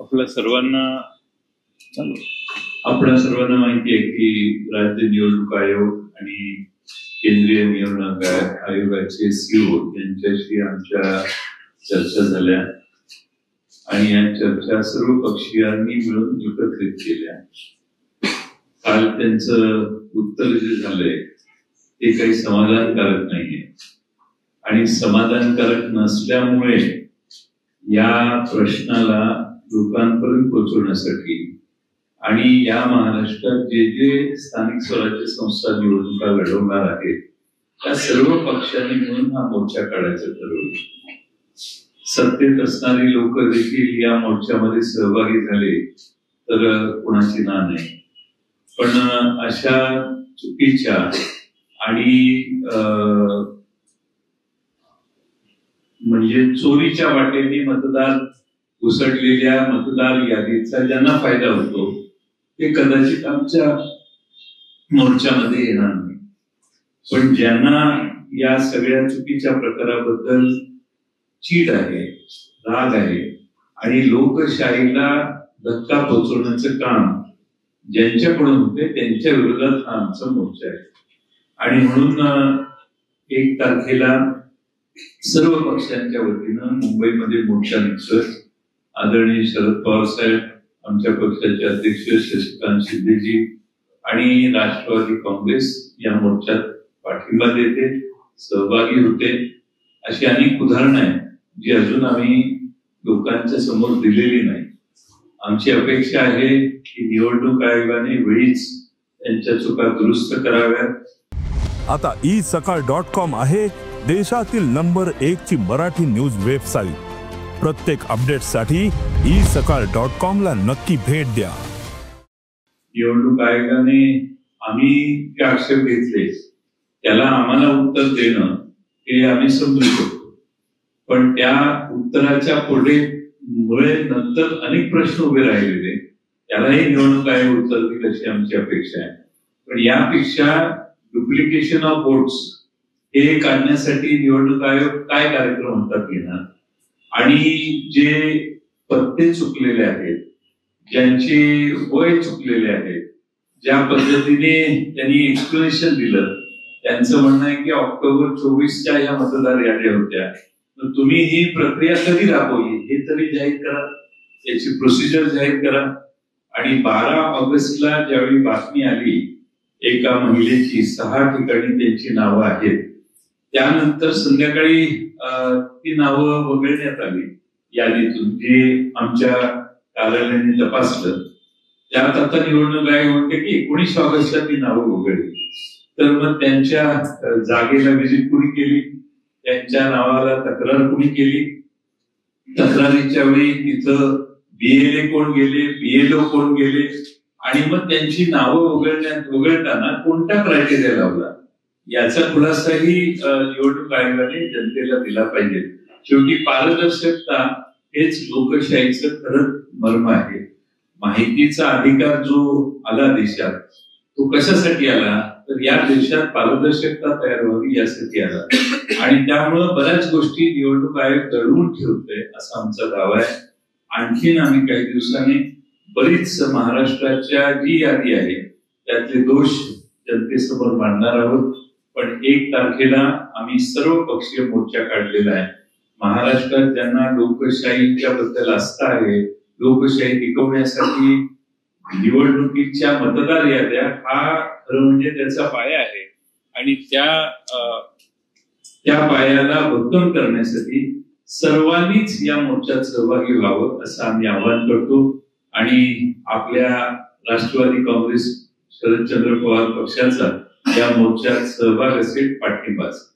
आपल्या सर्वांना माहिती आहे की राज्य निवडणूक आयोग आणि केंद्रीय निवडणूक आयोगाचे सीओ यांच्याशी आमच्या चर्चा झाल्या आणि या चर्चा सर्व पक्षीयांनी मिळून एकत्रित केल्या. काल त्यांचं उत्तर जे झालंय ते काही समाधानकारक नाहीये आणि समाधानकारक नसल्यामुळे या प्रश्नाला लोकांपर्यंत पोहोचवण्यासाठी आणि या महाराष्ट्रात जे जे स्थानिक स्वराज्य संस्था निवडणुका लढवणार आहेत त्या सर्व पक्षांनी मिळून हा मोर्चा काढायचं ठरवलं. सत्तेत असणारी लोक देखील या मोर्चामध्ये सहभागी झाले तर कोणाची ना नाही, पण अशा चुकीच्या आणि म्हणजे चोरीच्या वाटेने मतदार उसळलेल्या मतदार यादीचा ज्यांना फायदा होतो ते कदाचित आमच्या मोर्चामध्ये येणार नाही, पण ज्यांना या सगळ्या चुकीच्या प्रकाराबद्दल चीड आहे, राग आहे आणि लोकशाहीला धक्का पोहोचवण्याचं काम ज्यांच्याकडून होते त्यांच्या विरोधात हा आमचा मोर्चा आहे. आणि म्हणून 1 तारखेला सर्व पक्षांच्या वतीनं मुंबईमध्ये मोर्चा निघतोय. आदरणीय शरद पवार साहेब, आमच्या पक्षाचे अध्यक्ष शशिकांत शिंदेजी आणि राष्ट्रवादी काँग्रेस या मोर्चात पाठिंबा देते, सहभागी होते. अशी अनेक उदाहरणं आहेत जी अजून आम्ही लोकांच्या समोर दिलेली नाही. आमची अपेक्षा आहे की निवडणूक आयोगाने वेळीच त्यांच्या चुका दुरुस्त कराव्यात. आता isakal.com आहे देशातील नंबर 1 ची मराठी न्यूज वेबसाईट. प्रत्येक अपडेटसाठी isakal.com ला नक्की भेट द्या. निवडणूक आयोगाने आम्ही जे आक्षेप घेतले त्याला आम्हाला उत्तर देणं हे आम्ही समजू शकतो, पण त्या उत्तराच्या पुढे मुळे नंतर अनेक प्रश्न उभे राहिलेले त्यालाही निवडणूक आयोग उत्तर देईल अशी आमची अपेक्षा आहे. पण यापेक्षा डुप्लिकेशन ऑफ वोट्स हे काढण्यासाठी निवडणूक आयोग काय कार्यक्रम हातात घेणार आणि जे पत्ते चुकलेले आहेत, ज्यांचे वय चुकलेले आहेत, ज्या पद्धतीने त्यांनी एक्सप्लेनेशन दिलं, त्यांचं म्हणणं आहे की ऑक्टोबर 24च्या या मतदार याद्या होत्या, तुम्ही ही प्रक्रिया कधी राबवली हे तरी जाहीर करा, याची प्रोसिजर जाहीर करा. आणि 12 ऑगस्टला ज्यावेळी बातमी आली एका महिलेची 6 ठिकाणी त्यांची नावं आहेत, त्यानंतर संध्याकाळी ती नावं वगळण्यात आली यादीतून, जे आमच्या कार्यालयाने तपासलं. त्यात आता निवडणूक आयोग म्हणते की 19 ऑगस्टला ती नावं वगळली. तर मग त्यांच्या जागेला व्हिजिट कुणी केली, त्यांच्या नावाला तक्रार कुणी केली, तक्रारीच्या वेळी तिथं BLA कोण गेले, BLO कोण गेले आणि मग त्यांची नावं वगळताना कोणता क्रायटेरिया लावला याचा खुलासाही निवडणूक आयोगाने जनतेला दिला पाहिजे. शेवटी पारदर्शकता हेच लोकशाहीचं खरं मर्म आहे. माहितीचा अधिकार जो आला देशात तो कशासाठी आला तर या देशात पारदर्शकता तयार व्हावी यासाठी आला आणि त्यामुळं बऱ्याच गोष्टी निवडणूक आयोग दडवून ठेवतोय असा आमचा दावा आहे. आणखीन आम्ही काही दिवसांनी बरीच महाराष्ट्राच्या जी यादी आहे त्यातले दोष जनतेसमोर मांडणार आहोत. पण 1 तारखेला आम्ही सर्व पक्षीय मोर्चा काढलेला आहे. महाराष्ट्रात ज्यांना लोकशाहीच्या बद्दल आस्था आहे, लोकशाही टिकवण्यासाठी निवडणुकीच्या मतदार याद्या हा खरं म्हणजे त्याचा पाया आहे आणि त्या पायाला भक्कम करण्यासाठी सर्वांनीच या मोर्चात सहभागी व्हावं असं आम्ही आवाहन करतो. आणि आपल्या राष्ट्रवादी काँग्रेस शरदचंद्र पवार पक्षाचा या मोर्चात सहभाग असेल, पाठिंबा असेल.